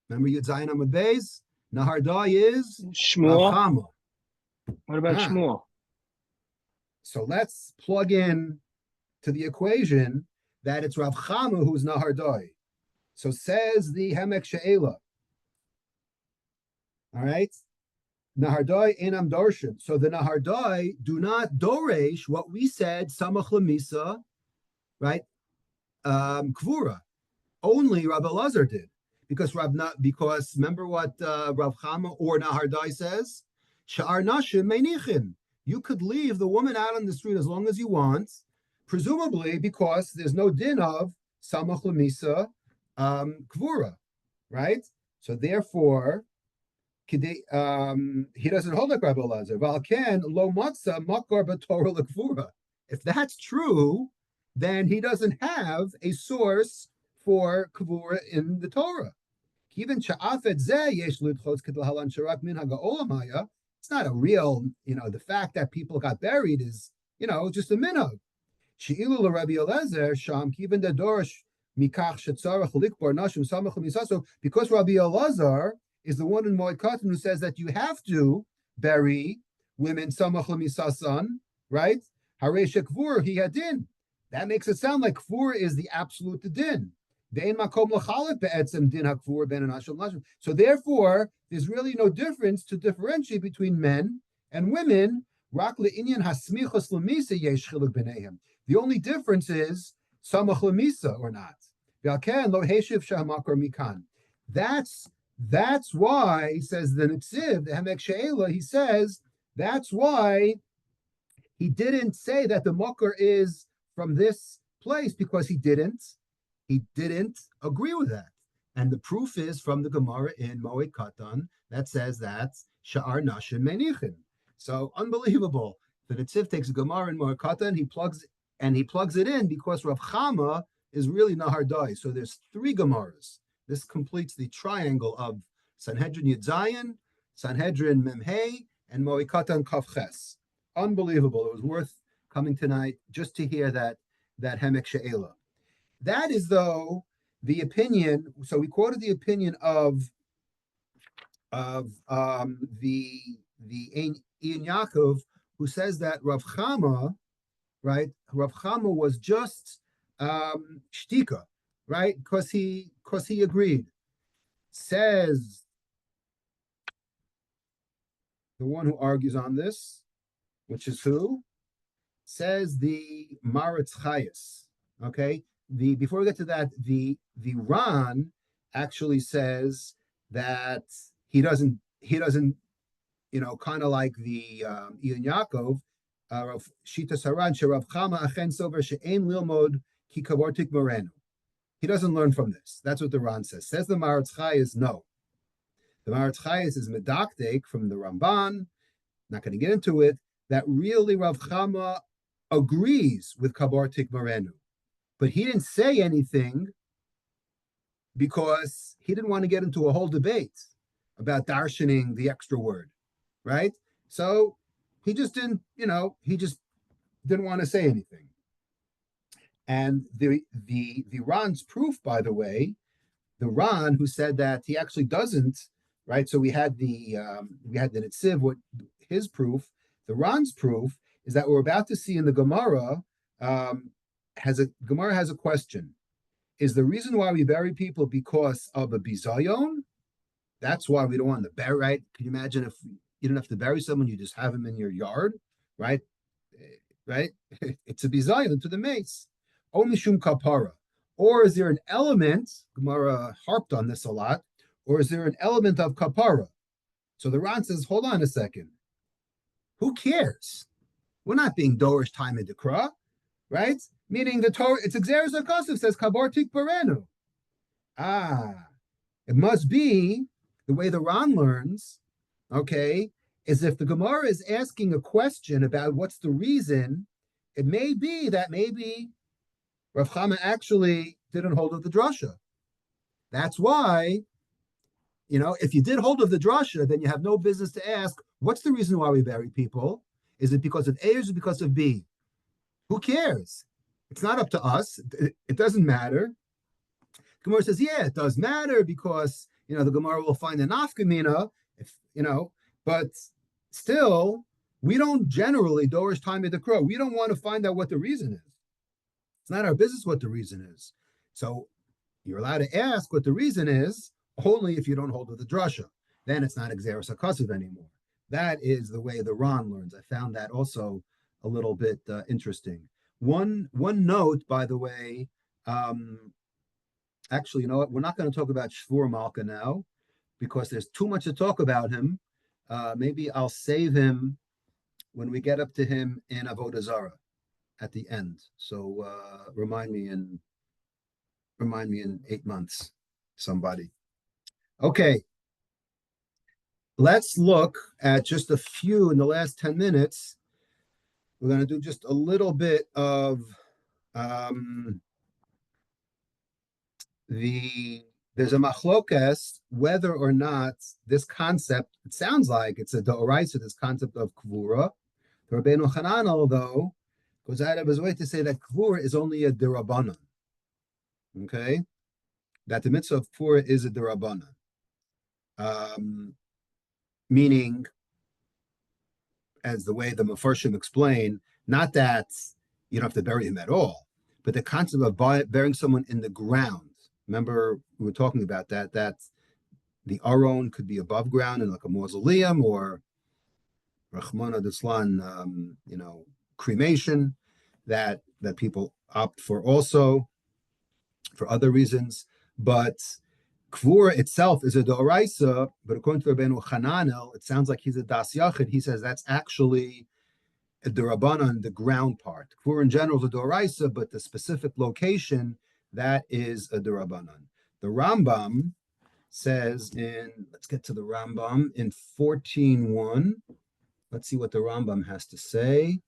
Remember Yud Zayin Amud Beis? Nahardai is Rav Shmuel. Chama. What about Shmuel? So let's plug in to the equation that it's Rav Chama who's Nahardai. So says the Hemek She'ela. All right? Nahardai enam darshan. So the Nahardai do not doresh what we said, samach lemisa, right? Kvura. Only Rabbi Elazar did. Because remember what Rav Chama or Nahardai says? Sha'ar nashim meinichin. You could leave the woman out on the street as long as you want, presumably because there's no din of samach lemisa kvura, right? So therefore, he doesn't hold like Rabbi Elazar. Valken lo matzah makar b'torah lekvura. If that's true, then he doesn't have a source for kvura in the Torah. It's not a real, the fact that people got buried is, just a minhag. She'ilu Rabbi Elazar sham kiven the dorosh mikach shetzarach likbar nashim samach misaso. Because Rabbi Elazar is the one in Moed Katan who says that you have to bury women samach misasan, right? Harei shekvur he hadin. That makes it sound like kvur is the absolute din. So therefore, there's really no difference to differentiate between men and women. The only difference is samach lemisa or not. That's why he says the Nitziv, the Hemek She'ela, he says that's why he didn't say that the Mokar is from this place, because he didn't agree with that. And the proof is from the Gemara in Moed Katan that says that Sha'ar Nashim Menichin. So unbelievable. The Nitziv takes a Gemara in Moed Katan, he plugs it in because Rav Chama is really Nahardai. So there's three Gemaras. This completes the triangle of Sanhedrin Yud Zayin, Sanhedrin Memhei, and Moed Katan Kaf Ches. Unbelievable. It was worth coming tonight just to hear that Hemek She'ela. That is, though, the opinion. So we quoted the opinion of the Ian Yaakov, who says that Rav Chama, right? Rav Chama was just shtika, right? Because he agreed. Says the one who argues on this, which is who? Says the Maritz Chayes. Okay. Before we get to that, the Ran actually says that he doesn't, kind of like the Ian Yaakov, Shita Saran Sherav Chama Achen Sover She'en Lilmod Ki Kavortik Morenu. He doesn't learn from this. That's what the Ran says. Says the Maritz Chayes, no. The Maritz Chayes is medakdek from the Ramban. Not going to get into it. That really Rav Chama agrees with Kavortik Morenu. But he didn't say anything because he didn't want to get into a whole debate about darshaning the extra word, right? So he just didn't, he just didn't want to say anything. And the Ran's proof, by the way, the Ran who said that he actually doesn't, right? So we had the Nitziv, what his proof, the Ran's proof is that we're about to see in the Gemara. Gemara has a question. Is the reason why we bury people because of a bizayon? That's why we don't want to bury, right? Can you imagine if you don't have to bury someone, you just have him in your yard, right? Right? It's a bizayon to the mace. O mishum kapara. Or is there an element, Gemara harped on this a lot, or is there an element of kapara? So the Ran says, hold on a second. Who cares? We're not being dorish time in Dekra, right? Meaning the Torah, it's Xeris HaKosov says Kabor Tik Parenu. It must be the way the Ran learns, okay, is if the Gemara is asking a question about what's the reason, it may be that maybe Rav Chama actually didn't hold of the drasha. That's why, if you did hold of the drasha, then you have no business to ask, what's the reason why we bury people? Is it because of A or is it because of B? Who cares? It's not up to us. It doesn't matter. Gemara says, yeah, it does matter because, the Gemara will find an nafkamina, but still, we don't generally dorish time at the crow. We don't want to find out what the reason is. It's not our business what the reason is. So you're allowed to ask what the reason is only if you don't hold with the drasha. Then it's not Xeris HaKosov anymore. That is the way the Ron learns. I found that also a little bit interesting. One note, by the way, um, actually, you know what? We're not going to talk about Shvur Malka now because there's too much to talk about him. Maybe I'll save him when we get up to him in Avodah Zarah at the end. So remind me in 8 months, somebody. Okay, let's look at just a few in the last 10 minutes. We're going to do just a little bit of um, there's a machlokas whether or not this concept, it sounds like it's a d'oraisa, this concept of kvura. The Rabbeinu Hananel, though, goes out of his way to say that kvura is only a derabanan. Okay, that the mitzvah of kvura is a derabanan, meaning, as the way the Mefarshim explain, not that you don't have to bury him at all, but the concept of burying someone in the ground. Remember, we were talking about that the Aron could be above ground in like a mausoleum or Rahmana Deslan, cremation that people opt for also for other reasons. But Kvura itself is a Doraisa, but according to Rabbeinu Hananel, it sounds like he's a Das Yachid. He says that's actually a Durabanan, the ground part. Kvura in general is a Doraisa, but the specific location, that is a Durabanan. The Rambam says let's get to the Rambam in 14.1. Let's see what the Rambam has to say.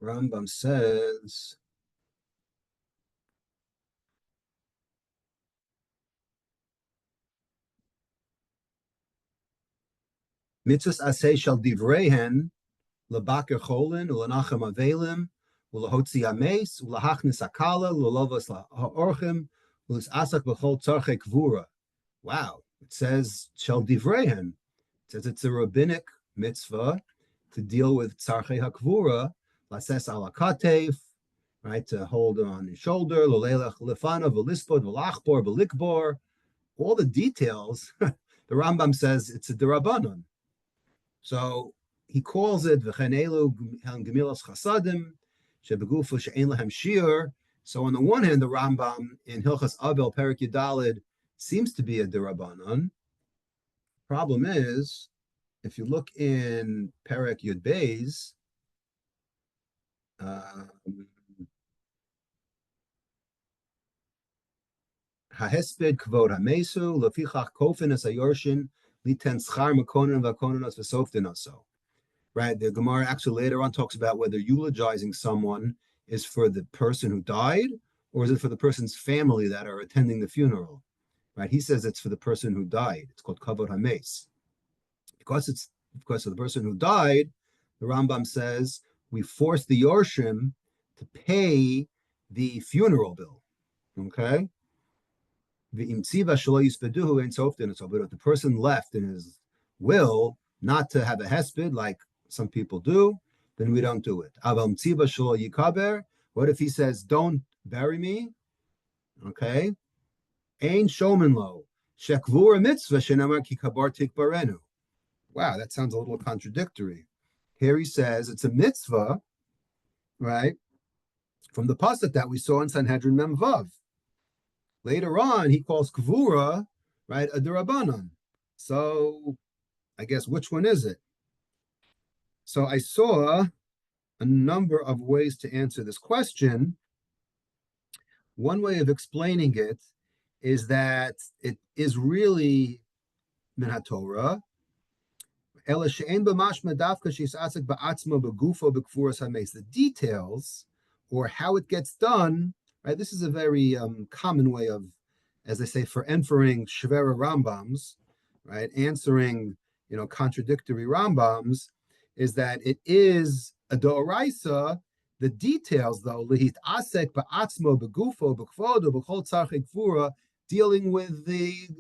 Rambam says, Mitzvahs aseh shal divrehen lebaker cholin ulanachem avelim ulahotzi ames ulahachnis akala ulavas haorchim ulis asak b'chol tzarchei kvura. Wow, it says shal divrehen. It says it's a rabbinic mitzvah to deal with tzarchei hakvura, lases ala katev, right, to hold on his shoulder, lolelech lefanav v'lispod v'lachbor v'likbor, all the details. The Rambam says it's a derabanan. So he calls it v'chenelu gemilas chasadim shebegufu she'en lahem shiur. So on the one hand, the Rambam in Hilchas Abel Perik Yudalid seems to be a derabanan. Problem is, if you look in Perik Yud Beis, Hahesped kvod hamesu lefichach kofen es hayorshin liten schar mekonen v'konenos v'softenaso. Right, the Gemara actually later on talks about whether eulogizing someone is for the person who died or is it for the person's family that are attending the funeral. Right, he says it's for the person who died. It's called kavod hames. Because of the person who died, the Rambam says we force the Yorshim to pay the funeral bill. Okay. But if the person left in his will not to have a hesped like some people do, then we don't do it. What if he says, don't bury me? Okay. Ein shomen lo. Shekvura mitzvah shenamar ki kabar tikbarenu. Wow, that sounds a little contradictory. Here he says it's a mitzvah, right, from the pasuk that we saw in Sanhedrin Mem Vav. Later on, he calls kvura, right, a derabanan. So I guess which one is it? So I saw a number of ways to answer this question. One way of explaining it is that it is really min haTorah. The details or how it gets done, right? This is a very common way of, as they say, for answering shvera Rambams, right? Answering, contradictory Rambams, is that it is a doraisa. The details, though, lihit asek ba'atzmo begufo bekvodo b'chol tzarchei gvura, dealing with the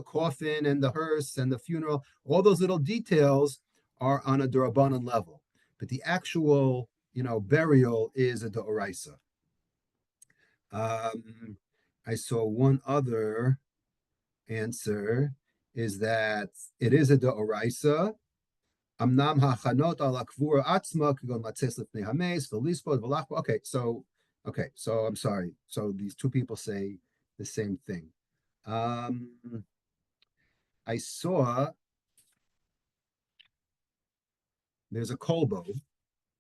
coffin and the hearse and the funeral, all those little details are on a derabanan level, but the actual burial is a doraisa. I saw one other answer is that it is a deoraisa. Amnam hachanot ala kvura atzma kigon matzes lifnei hameis v'lispod v'lachbo. Okay, so I'm sorry. So these two people say the same thing. Um, I saw there's a Kolbo.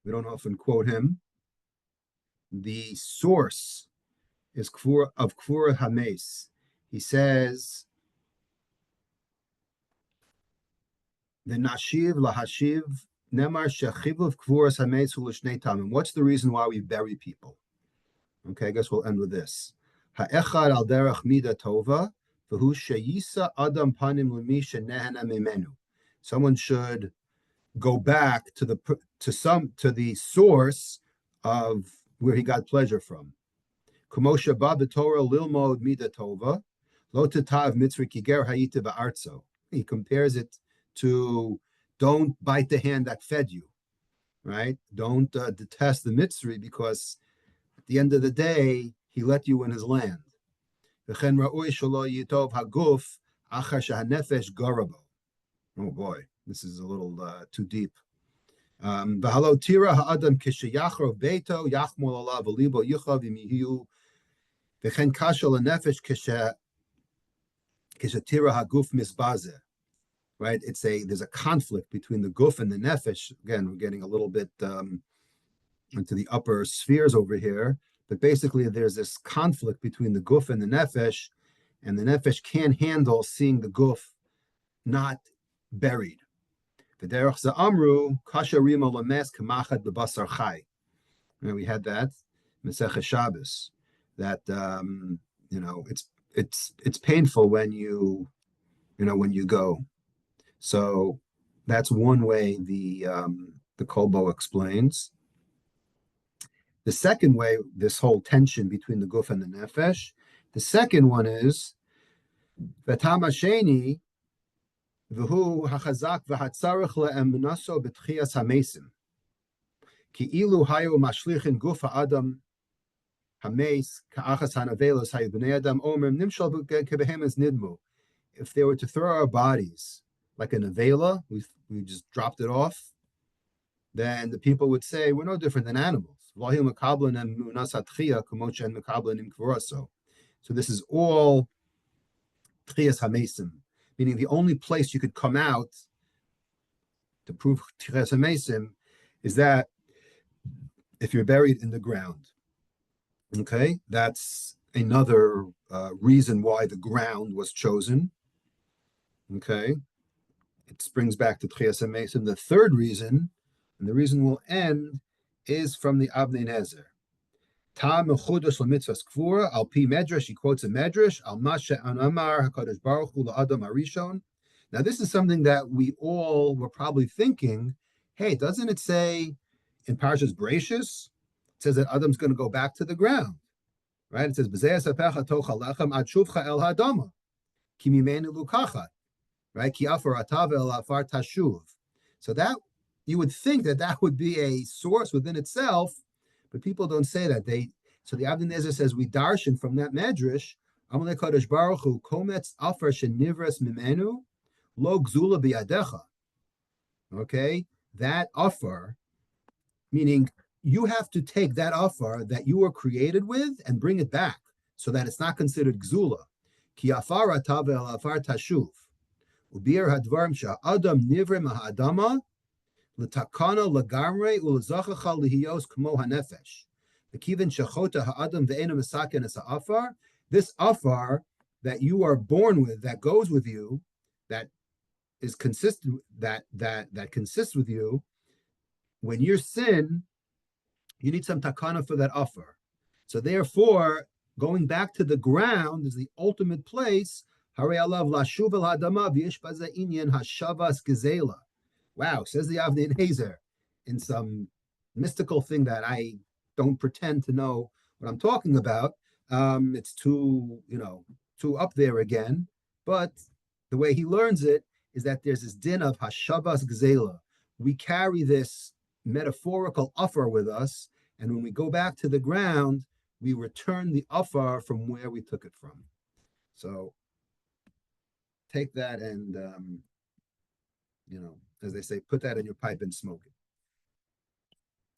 We don't often quote him. The source is Kvura Hames. He says the Nashiv Lahashiv Nemar Shechivov Kvuras Hames Hulishnei Tamim. What's the reason why we bury people? Okay, I guess we'll end with this. Ha'echad al derech mida tova v'hu sheyisa adam panim l'mi shenehena mimenu. Someone should go back to the source of where he got pleasure from. Kumosha ba b'torah lilmod mida tova lo tatav mitzri kiger hayita ba'artzo. He compares it to don't bite the hand that fed you, right? Don't detest the mitzri because at the end of the day, he let you in his land. Oh boy, this is a little too deep. Right? There's a conflict between the guf and the nefesh. Again, we're getting a little bit into the upper spheres over here, but basically there's this conflict between the guf and the nefesh can't handle seeing the guf not buried. V'derech za'amru kasha rima lames kamachad b'basar chai. We had that Masechet Shabbos. That it's painful when you go. So that's one way the Kolbo explains. The second way, this whole tension between the guf and the nefesh. The second one is v'tam hasheni v'hu hachazak v'hatzarich le'emnaso b'tchias hamesim ki ilu hayu mashlichin guf ha'adam hameis ka'achas hanavelos hayu b'nei adam omrim nimshal kebehemes nidmu. If they were to throw our bodies like a nevela, we just dropped it off, then the people would say we're no different than animals. So this is all tchias hamesim, meaning the only place you could come out to prove tchias hamesim is that if you're buried in the ground. Okay, that's another reason why the ground was chosen. Okay, it springs back to tchias hamesim. The third reason, and the reason we'll end, is from the Avnei Nezer. Ta mechudosh lemitzvahs kvura al pi medrash. He quotes a medrash al mashe anamar hakadosh baruch hu la'adam harishon. Now this is something that we all were probably thinking. Hey, doesn't it say in Parshas Bereishis? It says that Adam's going to go back to the ground, right? It says b'zeh sapecha tocha lechem ad shuvcha el hadama ki mimenu lukachat, right? Ki afar atav el afar tashuv. So that you would think that would be a source within itself, but people don't say that. So the Avnei Nezer says we darshan from that medrash. Amalei Kadosh Baruch Hu kometz afar shenivras mimenu lo gzula biyadecha. Okay, that afar, meaning you have to take that afar that you were created with and bring it back, so that it's not considered gzula. Ki afar atav el afar tashuv. Ubir hadvarim sha adam nivre mahadama. L'takana lagamre u'lezachacha lihiyos k'mo hanefesh. V'kiven shechota ha'adam ve'ena misaken es ha'afar. This afar that you are born with, that goes with you, that is consistent, that consists with you. When you sin, you need some takana for that afar. So therefore, going back to the ground is the ultimate place. Harei alav lashuv el ha'adama v'yesh baze inyan hashavas gezela. Wow, says the Avnei Nezer in some mystical thing that I don't pretend to know what I'm talking about. It's too up there again. But the way he learns it is that there's this din of hashavas gzela. We carry this metaphorical offer with us, and when we go back to the ground, we return the offer from where we took it from. So take that and, as they say, put that in your pipe and smoke it.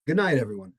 Good night, everyone.